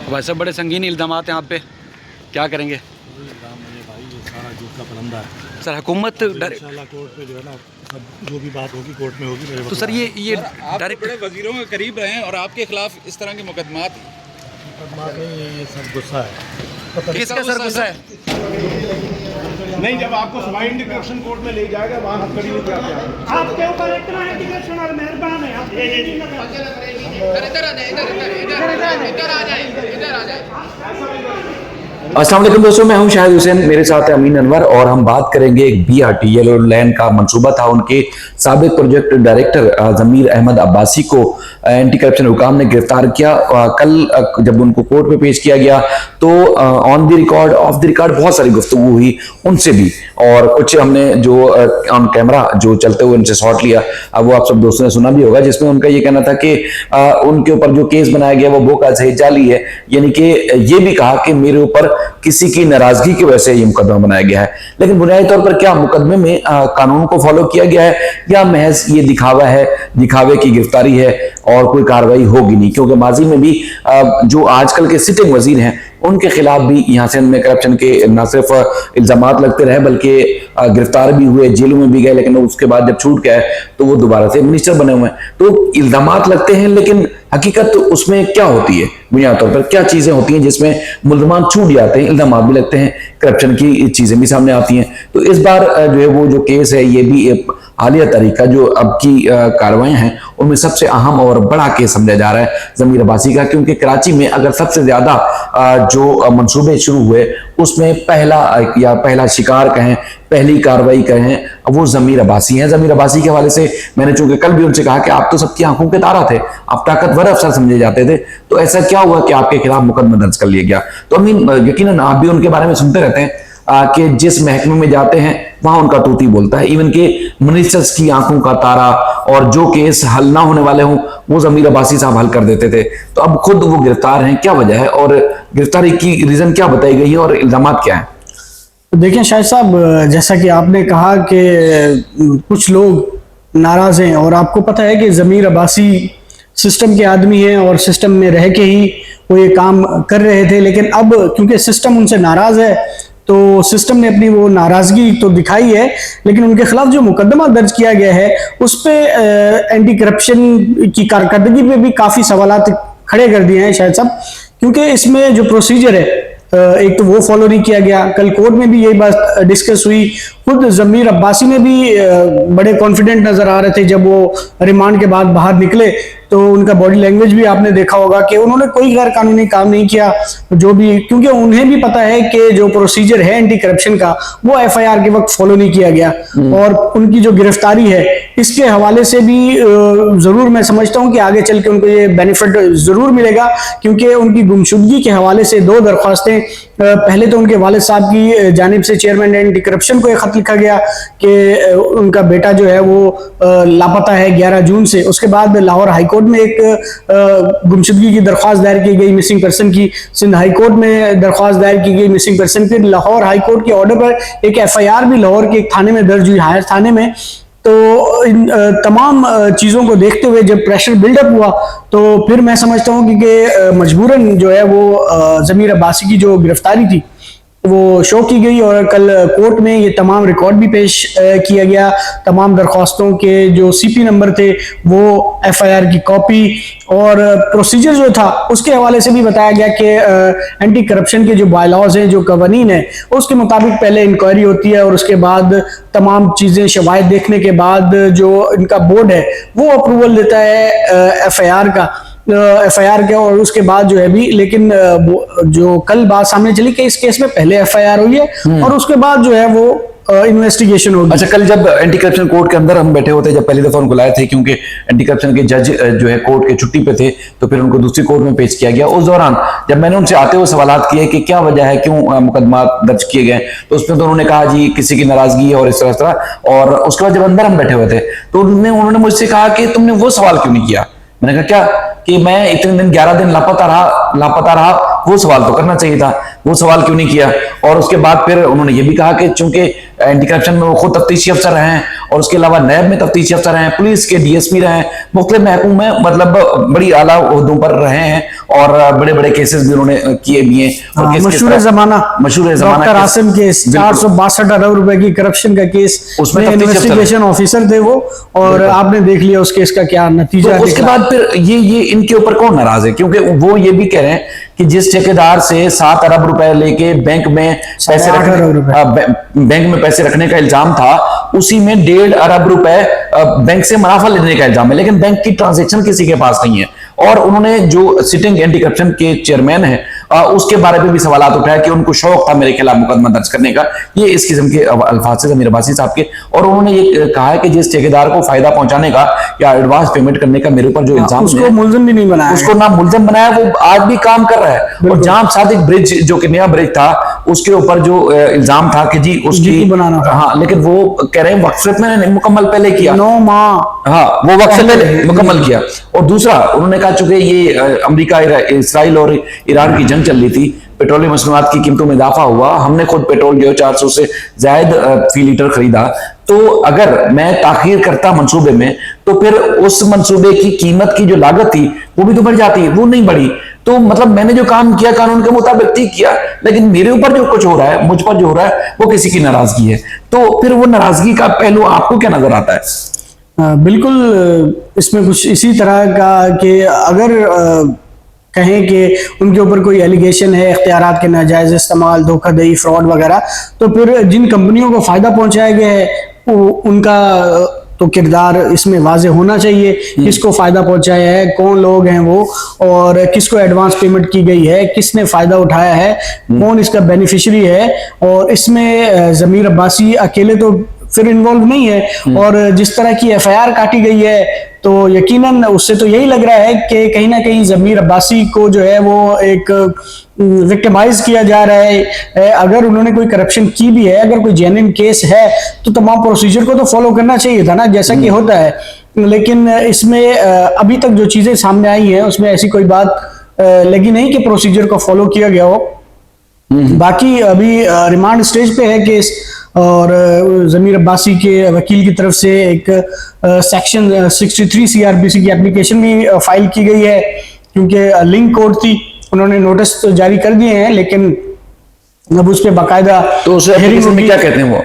भाई साहब बड़े संगीन इल्ज़ामात हैं आप पे, क्या करेंगे? भाई ये सारा झूठ का फलंदा है सर हुकूमत इंशाल्लाह कोर्ट पे जो है ना सब जो भी बात होगी कोर्ट में होगी। मेरे तो सर ये आप डायरेक्ट बड़े वजीरों के करीब रहे हैं और आपके खिलाफ इस तरह के मुकदमात नहीं, ये सब गुस्सा है। किसका सर गुस्सा है? नहीं, जब आपको सवाई इंडिकेशन कोर्ट में ले जाएगा वहाँ हथकड़ी लेके आते हैं आपके ऊपर इतना इंडिकेशन और मेहरबान है आप अस्सलाम वालेकुम दोस्तों, मैं हूं शाहिद हुसैन, मेरे साथ है अमीन अनवर और हम बात करेंगे एक BRT येलो लाइन का मंसूबा था। उनके साबिक प्रोजेक्ट डायरेक्टर ज़मीर अहमद अब्बासी को एंटी करप्शन हुकाम ने गिरफ्तार किया। कल जब उनको कोर्ट में पेश किया गया तो on the record of the record बहुत सारी गुफ्तगू हुई उनसे भी, और कुछ हमने जो ऑन कैमरा जो चलते हुए उनसे शॉट लिया, अब वो आप सब दोस्तों ने सुना भी होगा, जिसमें उनका ये कहना था कि उनके ऊपर जो केस बनाया गया वो बोका सही जाली है, यानी कि ये भी कहा कि मेरे ऊपर किसी की नाराजगी की वजह से ये मुकदमा बनाया गया है। लेकिन बुनियादी तौर पर क्या मुकदमे में कानून को फॉलो किया गया है या महज ये दिखावा है, दिखावे की गिरफ्तारी है और कोई कार्रवाई होगी नहीं? क्योंकि माजी में भी जो आजकल के सिटिंग वजीर हैं उनके खिलाफ भी यहाँ से में करप्शन के न सिर्फ इल्जामात लगते रहे बल्कि गिरफ्तार भी हुए, जेलों में भी गए, लेकिन उसके बाद जब छूट गए तो वो दोबारा से मिनिस्टर बने हुए हैं। तो इल्जामात लगते हैं, लेकिन हकीकत उसमें क्या होती है? बुनियादी तौर पर क्या चीजें होती हैं जिसमें मुल्जमान छूट जाते हैं, इल्जामात भी लगते हैं, करप्शन की चीजें भी सामने आती हैं? तो इस बार जो है वो जो केस है ये भी एक हालिया तरीका जो अब की कार्रवाइयां हैं उनमें सबसे अहम और बड़ा केस समझा जा रहा है ज़मीर अब्बासी का, क्योंकि कराची में अगर सबसे ज्यादा जो मंसूबे शुरू हुए उसमें पहला शिकार कहें, पहली कार्रवाई कहें, वो ज़मीर अब्बासी हैं। ज़मीर अब्बासी के हवाले से मैंने चूंकि कल भी उनसे कहा कि आप तो सबकी आंखों के तारा थे, आप ताकतवर अफसर समझे जाते थे, तो ऐसा क्या हुआ कि आपके खिलाफ मुकदमा दर्ज कर लिया गया? तो अमीन, यकीनन आप भी उनके बारे में सुनते रहते हैं कि जिस महकमे में जाते हैं वहां उनका तूती बोलता है, इवन के मिनिस्टर्स की आंखों का तारा, और जो केस हल ना होने वाले हों वो ज़मीर अब्बासी साहब हल कर देते थे। तो अब खुद वो गिरफ्तार हैं, क्या वजह है और गिरफ्तारी की रीजन क्या बताई गई है और इल्जामात क्या है? देखिए शाहिद साहब, जैसा कि आपने कहा कि कुछ लोग नाराज हैं और आपको पता है कि ज़मीर अब्बासी सिस्टम के आदमी हैं और सिस्टम में रह के ही वो ये काम कर रहे थे, लेकिन अब क्योंकि सिस्टम उनसे नाराज है तो सिस्टम ने अपनी वो नाराजगी तो दिखाई है, लेकिन उनके खिलाफ जो मुकदमा दर्ज किया गया है उस पे एंटी करप्शन की कारकर्दगी पे भी काफी सवालात खड़े कर दिए हैं शायद साहब, क्योंकि इसमें जो प्रोसीजर है एक तो वो फॉलो नहीं किया गया। कल कोर्ट में भी यही बात डिस्कस हुई, खुद ज़मीर अब्बासी में भी बड़े कॉन्फिडेंट नजर आ रहे थे जब वो रिमांड के बाद बाहर निकले, तो उनका बॉडी लैंग्वेज भी आपने देखा होगा कि उन्होंने कोई गैर कानूनी काम नहीं किया जो भी, क्योंकि उन्हें भी पता है कि जो प्रोसीजर है एंटी करप्शन का वो FIR के वक्त फॉलो नहीं किया गया, और उनकी जो गिरफ्तारी है इसके हवाले से भी जरूर मैं समझता हूं कि आगे चल के उनको ये बेनिफिट जरूर मिलेगा, क्योंकि उनकी गुमशुदगी के हवाले से 2 दरख्वास्तें, पहले तो उनके वालिद साहब की जानिब से चेयरमैन एंटी करप्शन को एक खत लिखा गया कि उनका बेटा जो है वो लापता है 11 जून से, उसके बाद लाहौर हाईकोर्ट में एक गुमशुदगी की दरख्वास्त दायर की गई मिसिंग पर्सन की, सिंध हाई कोर्ट में दरख्वास्त दायर की गई मिसिंग पर्सन की, लाहौर हाई कोर्ट के ऑर्डर पर एक FIR भी लाहौर के एक थाने में दर्ज हुई, हायर थाने में। तो इन तमाम चीज़ों को देखते हुए जब प्रेशर बिल्डअप हुआ तो फिर मैं समझता हूँ कि मजबूरन जो है वो ज़मीर अब्बासी की जो गिरफ्तारी थी वो शो की गई, और कल कोर्ट में ये तमाम रिकॉर्ड भी पेश किया गया, तमाम दरख्वास्तों के जो CP नंबर थे वो FIR की कॉपी और प्रोसीजर जो था उसके हवाले से भी बताया गया कि एंटी करप्शन के जो बायलॉज हैं, जो कवानीन है, उसके मुताबिक पहले इंक्वायरी होती है और उसके बाद तमाम चीज़ें शवाहिद देखने के बाद जो इनका बोर्ड है वो अप्रूवल देता है FIR का, और उसके बाद जो है भी, लेकिन जो कल बात सामने चली कि इस केस में पहले FIR हुई है और उसके बाद जो है वो इन्वेस्टिगेशन होगी। अच्छा, कल जब एंटी करप्शन कोर्ट के अंदर हम बैठे होते, जब पहली दफा उनको लाए थे, क्योंकि एंटी करप्शन के जज जो है कोर्ट के छुट्टी पे थे, तो फिर उनको दूसरी कोर्ट में पेश किया गया। उस दौरान जब मैंने उनसे आते हुए सवाल किए कि क्या वजह है, क्यों मुकदमा दर्ज किए गए, तो उसमें तो उन्होंने कहा जी किसी की नाराजगी है और इस तरह। और उसके बाद जब अंदर हम बैठे हुए थे तो उन्होंने मुझसे कहा कि तुमने वो सवाल क्यों नहीं किया? मैंने कहा क्या? कि मैं इतने दिन 11 दिन लापता रहा, वो सवाल तो करना चाहिए था, वो सवाल क्यों नहीं किया। और उसके बाद फिर उन्होंने ये भी कहा कि चूंकि एंटी करप्शन में वो खुद तफ्तीशी अफसर रहे हैं और उसके अलावा नैब में तफ्तीशी अफसर हैं, पुलिस के डीएसपी रहे हैं, मुख्तलिफ महकूम में मतलब बड़ी आला ओहदों पर रहे हैं और बड़े बड़े केसेस भी उन्होंने किए भी हैं। और मशहूर ज़माना डॉक्टर आसिम केस, 462 अरब रुपए की करप्शन का केस, उसमें इन्वेस्टिगेशन ऑफिसर थे वो, और आपने देख लिया उस केस का क्या नतीजा। तो उसके बाद फिर ये इनके ऊपर कौन नाराज है, क्योंकि वो ये भी कह रहे हैं कि जिस ठेकेदार से 7 अरब रुपए लेके बैंक में पैसे रखने का इल्जाम था, उसी में 1.5 अरब रुपए बैंक से मुनाफा लेने का इल्जाम है, लेकिन बैंक की ट्रांजैक्शन किसी के पास नहीं है। और उन्होंने जो सिटिंग एंटी करप्शन के चेयरमैन है उसके बारे में भी सवाल उठाया कि उनको शौक था मेरे खिलाफ मुकदमा दर्ज करने का, ये इस किस्म के अल्फाज से ज़मीर अब्बासी साहब के। और उन्होंने ये कहा है कि जिस ठेकेदार को फायदा पहुंचाने का या एडवांस पेमेंट करने का मेरे ऊपर जो इल्जाम, उसको मुल्जिम भी नहीं बनाया, उसको ना मुल्जिम बनाया, वो आज भी काम कर रहा है। और जाम सादिक ब्रिज जो कि नया ब्रिज था, उसके ऊपर जो इल्जाम था कि जी उसकी बनाना था, हाँ, लेकिन वो कह रहे हैं वक्त से मैंने मुकम्मल पहले किया, 9 माह, हाँ वो वक्त से पहले मुकम्मल किया। और दूसरा उन्होंने कहा चूंकि ये अमेरिका इसराइल और ईरान की जंग चल रही थी, पेट्रोलियम मसनूआत की कीमतों में इजाफा हुआ, हमने खुद पेट्रोल जो 400 से ज्यादा फी लीटर खरीदा, तो अगर मैं ताखीर करता मंसूबे में तो फिर उस मंसूबे की कीमत की जो लागत थी वो भी तो बढ़ जाती है, वो नहीं बढ़ी। तो मतलब मैंने जो काम किया कानून के मुताबिक ठीक किया, लेकिन मेरे ऊपर जो कुछ हो रहा है, मुझ पर जो हो रहा है, वो किसी की नाराजगी है। तो फिर वो नाराजगी का पहलू आपको क्या नजर आता है? बिल्कुल इसमें कुछ इसी तरह का कि अगर कहें कि उनके ऊपर कोई एलिगेशन है इख्तियारात के नाजायज इस्तेमाल, धोखाधड़ी, फ्रॉड वगैरह, तो फिर जिन कंपनियों को फायदा पहुंचाया गया है उनका तो किरदार इसमें वाज़ेह होना चाहिए, किसको फायदा पहुंचाया है, कौन लोग हैं वो, और किसको एडवांस पेमेंट की गई है, किसने फायदा उठाया है, कौन इसका बेनिफिशियरी है। और इसमें ज़मीर अब्बासी अकेले तो फिर इन्वॉल्व नहीं है, और जिस तरह की एफआईआर काटी गई है तो यकीनन उससे तो यही लग रहा है कि कहीं ना कहीं ज़मीर अब्बासी को जो है वो एक विक्टिमाइज किया जा रहा है। अगर उन्होंने कोई करप्शन की भी है, अगर कोई जेन्युइन केस है, तो तमाम प्रोसीजर को तो फॉलो करना चाहिए था ना, जैसा कि होता है। लेकिन इसमें अभी तक जो चीज़ें सामने आई हैं उसमें ऐसी कोई बात लगी नहीं कि प्रोसीजर को फॉलो किया गया हो। बाकी अभी रिमांड स्टेज पे है केस, और ज़मीर अब्बासी के वकील की तरफ से एक सेक्शन 63 सीआरपीसी की एप्लीकेशन भी फाइल की गई है, क्योंकि लिंक कोड थी, उन्होंने नोटिस तो जारी कर दिए हैं, लेकिन अब उस पर बाकायदा तो उस एप्लीकेशन में क्या कहते हैं वो?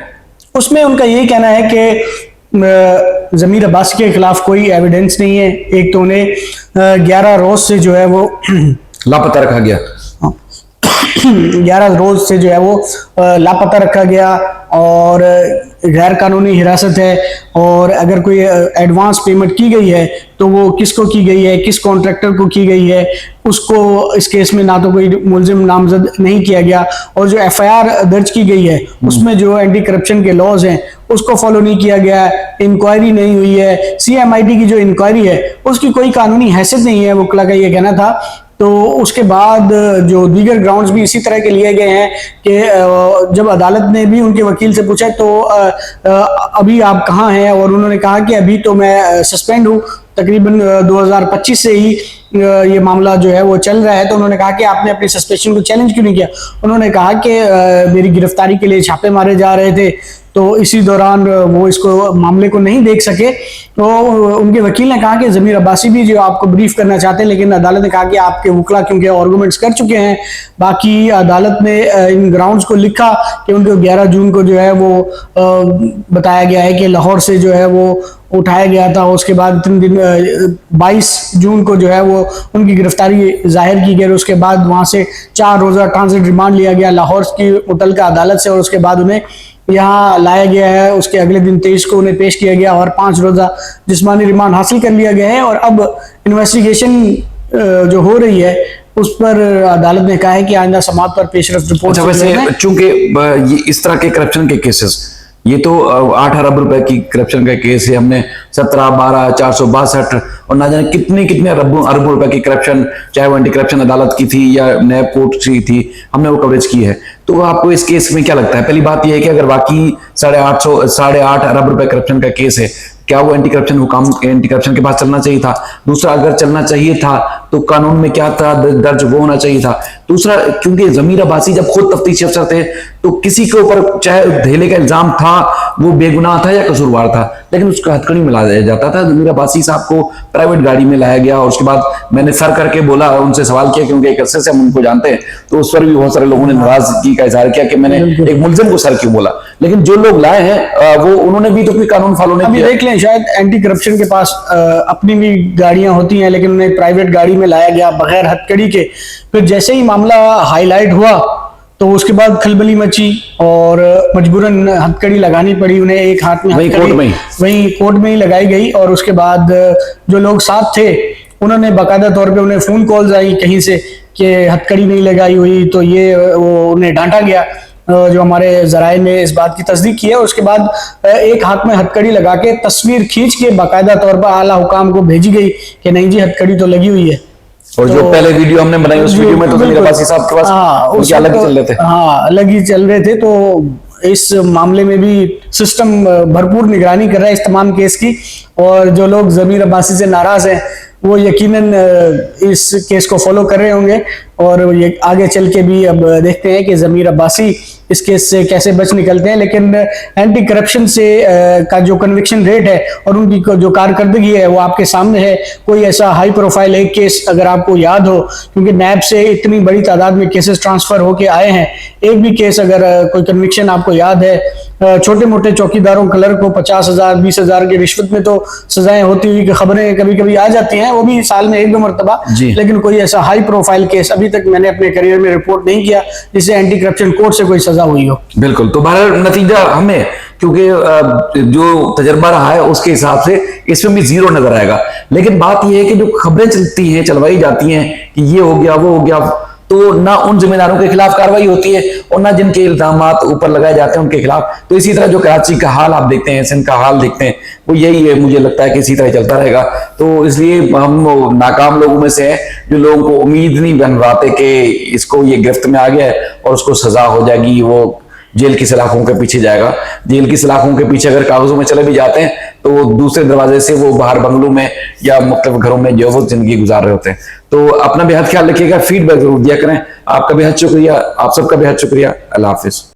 उसमें उनका यही कहना है कि ज़मीर अब्बासी के खिलाफ कोई एविडेंस नहीं है। एक तो उन्हें 11 रोज से जो है वो लापता रखा गया, 11 रोज से जो है वो लापता रखा गया, और गैर कानूनी हिरासत है। और अगर कोई एडवांस पेमेंट की गई है तो वो किसको की गई है, किस कॉन्ट्रैक्टर को की गई है, उसको इस केस में ना तो कोई मुल्जिम नामजद नहीं किया गया, और जो एफआईआर दर्ज की गई है उसमें जो एंटी करप्शन के लॉज हैं उसको फॉलो नहीं किया गया, इंक्वायरी नहीं हुई है, सीएमआईटी की जो इंक्वायरी है उसकी कोई कानूनी हैसियत नहीं है, वकला का ये कहना था। तो उसके बाद जो दीगर ग्राउंड्स भी इसी तरह के लिए गए हैं कि जब अदालत ने भी उनके वकील से पूछा तो अभी आप कहाँ हैं, और उन्होंने कहा कि अभी तो मैं सस्पेंड हूँ, तकरीबन 2025 से ही ये मामला जो है वो चल रहा है। तो उन्होंने कहा कि आपने अपनी सस्पेंशन को चैलेंज क्यों नहीं किया? उन्होंने कहा कि मेरी गिरफ्तारी के लिए छापे मारे जा रहे थे, तो इसी दौरान वो इसको मामले को नहीं देख सके। तो उनके वकील ने कहा कि ज़मीर अब्बासी भी जो आपको ब्रीफ करना चाहते हैं, लेकिन अदालत ने कहा कि आपके वकला क्योंकि आर्गूमेंट्स कर चुके हैं। बाकी अदालत ने इन ग्राउंड्स को लिखा कि उनको 11 जून को जो है वो बताया गया है कि लाहौर से जो है वो उठाया गया था, उसके बाद 3 दिन 22 जून को जो है वो उनकी गिरफ्तारी जाहिर की गई। उसके बाद वहाँ से 4 रोज़ा ट्रांजिट रिमांड लिया गया लाहौर की मुतल्लिका अदालत से, और उसके बाद उन्हें यहाँ लाया गया है। उसके अगले दिन 23 को उन्हें पेश किया गया और 5 रोज़ा जिस्मानी रिमांड हासिल कर लिया गया है। और अब इन्वेस्टिगेशन जो हो रही है उस पर अदालत ने कहा है कि आइंदा समाअत पर पेशरफ रिपोर्ट। अच्छा, वैसे चूंकि ये इस तरह के करप्शन के केसेस, ये तो 8 अरब रुपए की करप्शन का केस है, हमने 17, 12, 462 और ना जाने कितने अरबों रुपए की करप्शन, चाहे वो एंटी करप्शन अदालत की थी या नैब कोर्ट की थी, हमने वो कवरेज की है। तो आपको इस केस में क्या लगता है? पहली बात यह है कि अगर वाकई 8.5 अरब रुपए करप्शन का केस है, क्या वो एंटी करप्शन के पास चलना चाहिए था? दूसरा, अगर चलना चाहिए था तो कानून में क्या था दर्ज वो होना चाहिए था। दूसरा, क्योंकि जमीर अब्बासी जब खुद तफ्तीशी अफसर थे तो किसी के ऊपर चाहे धेले का इल्जाम था, वो बेगुनाह था या कसूरवार था, लेकिन उसका हथकड़ी में लाया जाता था। जमीर अब्बासी साहब को प्राइवेट गाड़ी में लाया गया और उसके बाद मैंने सर करके बोला, उनसे सवाल किया, क्योंकि एक अरसे से हम उनको जानते हैं, तो उस पर भी बहुत सारे लोगों ने नाराजगी का इजहार किया कि मैंने एक मुलजिम को सर क्यों बोला। लेकिन जो लोग लाए हैं वो उन्होंने भी तो कोई कानून फॉलो नहीं किया। देख लें, शायद एंटी करप्शन के पास अपनी भी गाड़ियां होती हैं, लेकिन उन्हें प्राइवेट गाड़ी में लाया गया बगैर हथकड़ी के। फिर जैसे ही मामला हाईलाइट हुआ तो उसके बाद खलबली मची और मजबूरन हथकड़ी लगानी पड़ी उन्हें। एक हाथ में हथकड़ी वहीं कोर्ट में ही लगाई गई और उसके बाद जो लोग साथ थे उन्होंने बाकायदा तौर पे उन्हें फोन कॉल्स आई कहीं से कि हथकड़ी नहीं लगाई हुई, तो ये वो उन्हें डांटा गया, जो हमारे जराए ने इस बात की तस्दीक की है। उसके बाद एक हाथ में हथकड़ी लगा के तस्वीर खींच के बाकायदा तौर पर आला हुकाम को भेजी गई कि नहीं जी हथकड़ी तो लगी हुई है। और जो पहले वीडियो हमने बनाई उस वीडियो में तो जमीर अब्बासी साहब के पास अलग ही चल रहे थे। हाँ, अलग ही चल रहे थे। तो इस मामले में भी सिस्टम भरपूर निगरानी कर रहा है इस तमाम केस की, और जो लोग जमीर अब्बासी से नाराज हैं वो यकीनन इस केस को फॉलो कर रहे होंगे और ये आगे चल के भी अब देखते हैं कि जमीर अब्बासी इस केस से कैसे बच निकलते हैं। लेकिन एंटी करप्शन से का जो कन्विक्शन रेट है और उनकी जो कारकर्दगी है वो आपके सामने है। कोई ऐसा हाई प्रोफाइल एक केस अगर आपको याद हो, क्योंकि नैब से इतनी बड़ी तादाद में केसेस ट्रांसफर होके आए हैं, एक भी केस अगर कोई कन्विक्शन आपको याद है, छोटे मोटे चौकीदारों क्लर्क को 50,000 20,000 की रिश्वत में तो सजाएं होती हुई कि खबरें कभी कभी आ जाती हैं, वो भी साल में 1-2 मरतबा, लेकिन कोई ऐसा हाई प्रोफाइल केस अभी तक मैंने अपने करियर में रिपोर्ट नहीं किया जिससे एंटी करप्शन कोर्ट से कोई सजा हुई हो। बिल्कुल। तो बहरहाल नतीजा हमें, क्योंकि जो तजर्बा रहा है उसके हिसाब से इसमें भी 0 नजर आएगा। लेकिन बात यह है कि जो खबरें चलती हैं, चलवाई जाती हैं कि ये हो गया वो हो गया, तो ना उन जिम्मेदारों के खिलाफ कार्रवाई होती है और ना जिनके इल्जामात ऊपर लगाए जाते हैं उनके खिलाफ। तो इसी तरह जो कराची का हाल आप देखते हैं, सिंध का हाल देखते हैं, वो यही है, मुझे लगता है कि इसी तरह चलता रहेगा। तो इसलिए हम नाकाम लोगों में से हैं जो लोगों को उम्मीद नहीं बन पाते कि इसको ये गिरफ्त में आ गया है और उसको सजा हो जाएगी, वो जेल की सलाखों के पीछे जाएगा। जेल की सलाखों के पीछे अगर कागजों में चले भी जाते हैं तो दूसरे दरवाजे से वो बाहर बंगलों में या मुख्तलिफ घरों में जो वो जिंदगी गुजार रहे होते हैं। तो अपना बेहद ख्याल रखिएगा, फीडबैक जरूर दिया करें। आपका बेहद शुक्रिया, आप सबका बेहद शुक्रिया। अल्लाह हाफिज।